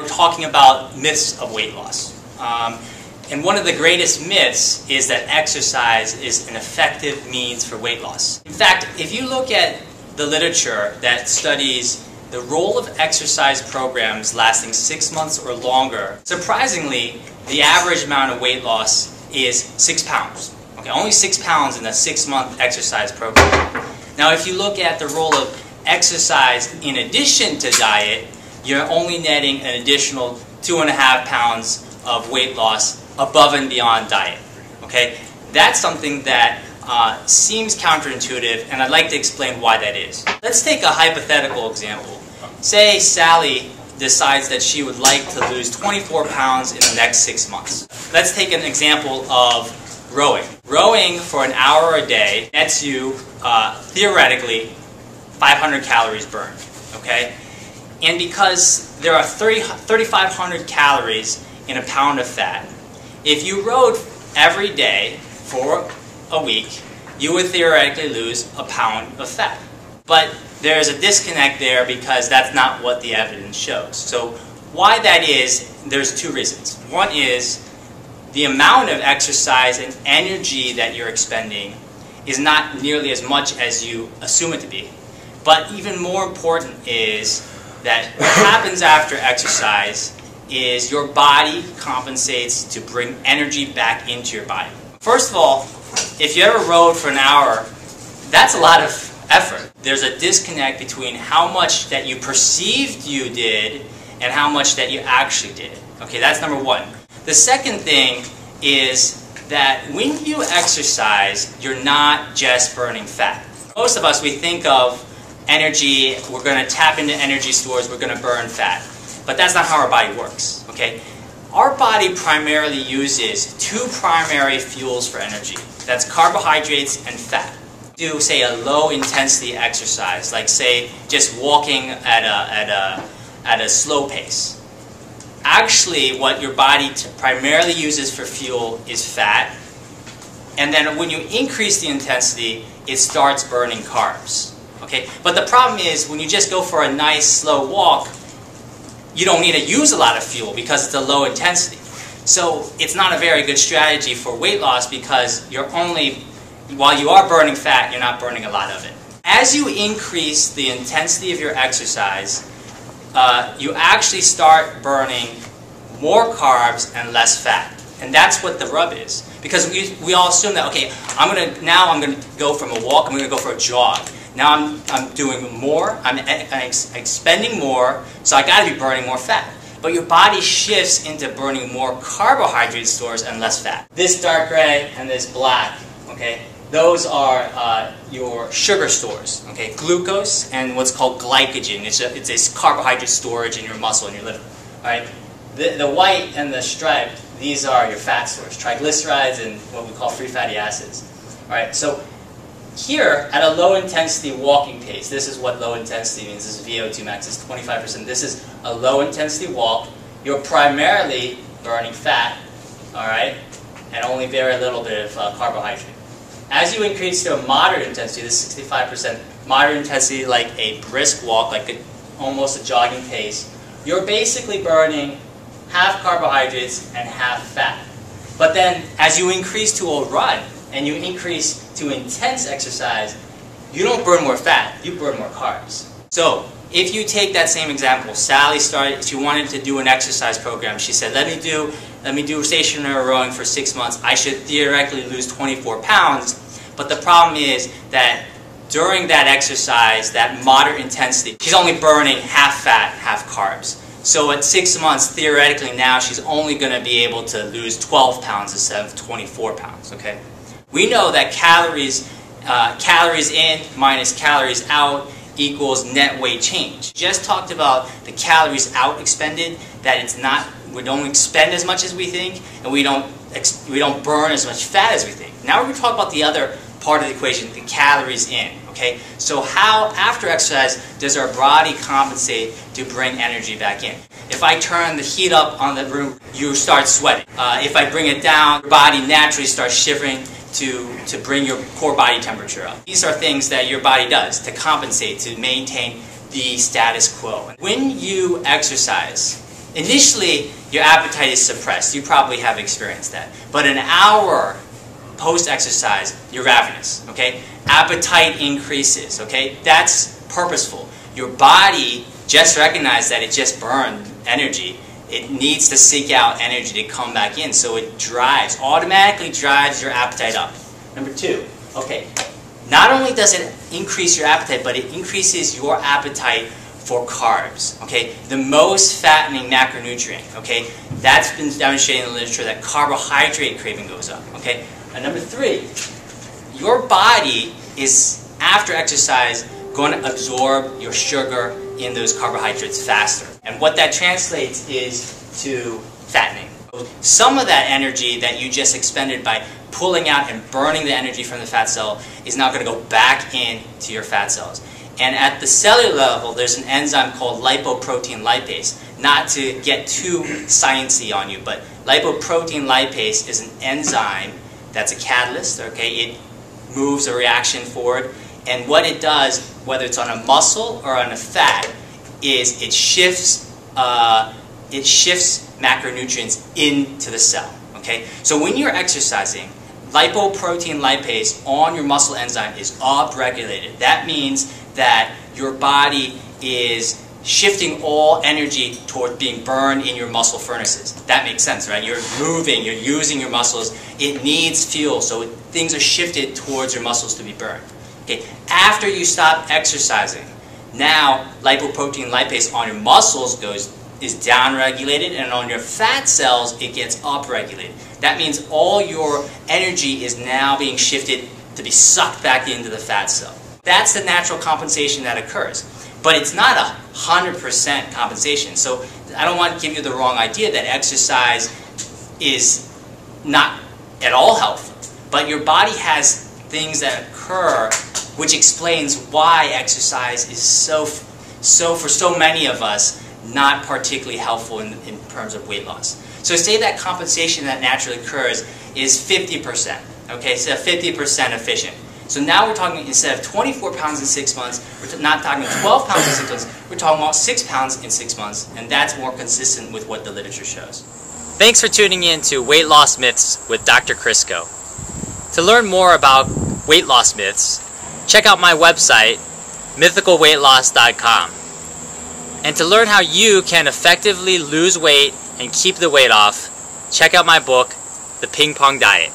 talking about myths of weight loss. And one of the greatest myths is that exercise is an effective means for weight loss. In fact, if you look at the literature that studies the role of exercise programs lasting 6 months or longer, surprisingly, the average amount of weight loss is 6 pounds. Okay, only 6 pounds in a 6-month exercise program. Now, if you look at the role of exercise in addition to diet, you're only netting an additional 2.5 pounds of weight loss above and beyond diet. Okay, that's something that seems counterintuitive, and I'd like to explain why that is. Let's take a hypothetical example. Say Sally decides that she would like to lose 24 pounds in the next 6 months. Let's take an example of rowing. Rowing for an hour a day nets you, theoretically, 500 calories burned. Okay? And because there are 3,500 calories in a pound of fat, if you rowed every day for a week, you would theoretically lose a pound of fat. But there's a disconnect there because that's not what the evidence shows. So why that is, there's 2 reasons. One is the amount of exercise and energy that you're expending is not nearly as much as you assume it to be. But even more important is that what happens after exercise is your body compensates to bring energy back into your body. First of all, if you ever rowed for an hour, that's a lot of effort. There's a disconnect between how much that you perceived you did and how much that you actually did. Okay, that's number one. The second thing is that when you exercise, you're not just burning fat. Most of us, we think of energy, we're going to tap into energy stores, we're going to burn fat. But that's not how our body works. Okay? Our body primarily uses 2 primary fuels for energy. That's carbohydrates and fat. Do, say, a low-intensity exercise, like, say, just walking at a slow pace. Actually, what your body primarily uses for fuel is fat, and then when you increase the intensity, it starts burning carbs. Okay? But the problem is, when you just go for a nice, slow walk, you don't need to use a lot of fuel because it's a low intensity. So it's not a very good strategy for weight loss because you're only, while you are burning fat, you're not burning a lot of it. As you increase the intensity of your exercise, you actually start burning more carbs and less fat. And that's what the rub is. Because we all assume that, okay, now I'm going to go from a walk, I'm going to go for a jog. Now I'm doing more, I'm expending more, so I got to be burning more fat. But your body shifts into burning more carbohydrate stores and less fat. This dark gray and this black, okay, those are your sugar stores, okay, glucose and what's called glycogen. It's a carbohydrate storage in your muscle, in your liver. All right, the white and the striped, these are your fat stores, triglycerides and what we call free fatty acids. All right, so here, at a low-intensity walking pace, this is what low-intensity means. This is VO2 max, it's 25%. This is a low-intensity walk. You're primarily burning fat, all right, and only very little bit of carbohydrate. As you increase to a moderate intensity, this is 65%, moderate intensity like a brisk walk, like almost a jogging pace, you're basically burning half carbohydrates and half fat. But then, as you increase to a run, and you increase to intense exercise, you don't burn more fat, you burn more carbs. So, if you take that same example, Sally started, she wanted to do an exercise program. She said, let me do stationary rowing for 6 months. I should theoretically lose 24 pounds. But the problem is that during that exercise, that moderate intensity, she's only burning half fat, half carbs. So at 6 months, theoretically now, she's only going to be able to lose 12 pounds instead of 24 pounds, okay? We know that calories in minus calories out equals net weight change. Just talked about the calories out expended, that we don't expend as much as we think, and we don't burn as much fat as we think. Now we're going to talk about the other part of the equation, the calories in. Okay, so how after exercise does our body compensate to bring energy back in? If I turn the heat up on the room, you start sweating. If I bring it down, your body naturally starts shivering to bring your core body temperature up. These are things that your body does to compensate, to maintain the status quo. When you exercise, initially your appetite is suppressed. You probably have experienced that. But an hour post-exercise, you're ravenous, okay? Appetite increases, okay? That's purposeful. Your body just recognized that it just burned energy. It needs to seek out energy to come back in, so it automatically drives your appetite up. Number 2, okay, not only does it increase your appetite, but it increases your appetite for carbs, okay? The most fattening macronutrient, okay? That's been demonstrated in the literature that carbohydrate craving goes up, okay? And number 3, your body is, after exercise, going to absorb your sugar in those carbohydrates faster. And what that translates is to fattening. Some of that energy that you just expended by pulling out and burning the energy from the fat cell is now going to go back into your fat cells. And at the cellular level, there's an enzyme called lipoprotein lipase. Not to get too sciencey on you, but lipoprotein lipase is an enzyme that's a catalyst, okay? It moves a reaction forward. And what it does, whether it's on a muscle or on a fat, is it shifts macronutrients into the cell. Okay? So when you're exercising, lipoprotein lipase on your muscle enzyme is upregulated. That means that your body is shifting all energy toward being burned in your muscle furnaces. That makes sense, right? You're moving, you're using your muscles. It needs fuel, so things are shifted towards your muscles to be burned. Okay, after you stop exercising, now lipoprotein lipase on your muscles is downregulated, and on your fat cells it gets upregulated. That means all your energy is now being shifted to be sucked back into the fat cell. That's the natural compensation that occurs. But it's not 100% compensation. So I don't want to give you the wrong idea that exercise is not at all helpful. But your body has things that occur which explains why exercise is so for so many of us, not particularly helpful in terms of weight loss. So say that compensation that naturally occurs is 50%. Okay, so 50% efficient. So now we're talking, instead of 24 pounds in 6 months, we're not talking 12 pounds in 6 months, we're talking about 6 pounds in 6 months, and that's more consistent with what the literature shows. Thanks for tuning in to Weight Loss Myths with Dr. Crisco. To learn more about weight loss myths, check out my website, mythicalweightloss.com. And to learn how you can effectively lose weight and keep the weight off, check out my book, The Ping Pong Diet.